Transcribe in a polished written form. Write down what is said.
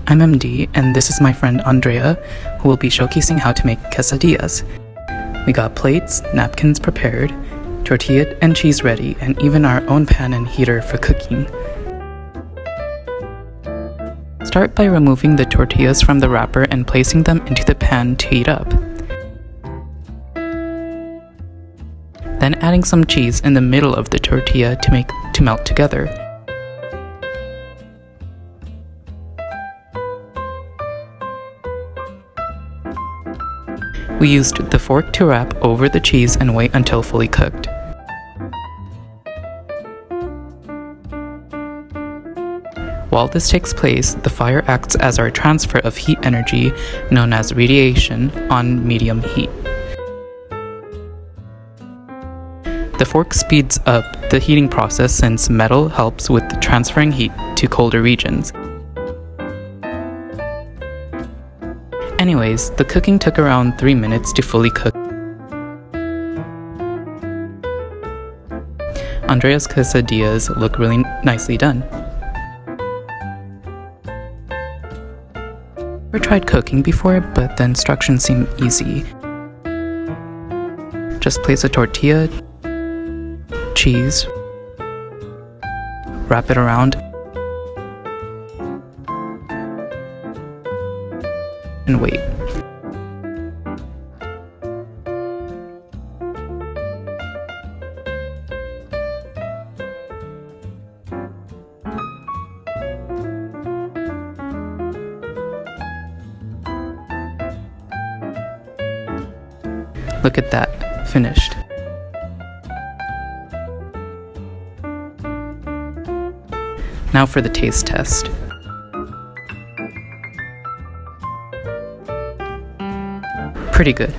I'm MD, and this is my friend Andrea, who will be showcasing how to make quesadillas. We got plates, napkins prepared, tortilla and cheese ready, and even our own pan and heater for cooking. Start by removing the tortillas from the wrapper and placing them into the pan to heat up. Then adding some cheese in the middle of the tortilla to melt together. We used the fork to wrap over the cheese and wait until fully cooked. While this takes place, the fire acts as our transfer of heat energy, known as radiation, on medium heat. The fork speeds up the heating process since metal helps with transferring heat to colder regions. Anyways, the cooking took around 3 minutes to fully cook. Andrea's quesadillas look really nicely done. Never tried cooking before, but the instructions seem easy. Just place a tortilla, cheese, wrap it around, and wait. Look at that, finished. Now for the taste test. Pretty good.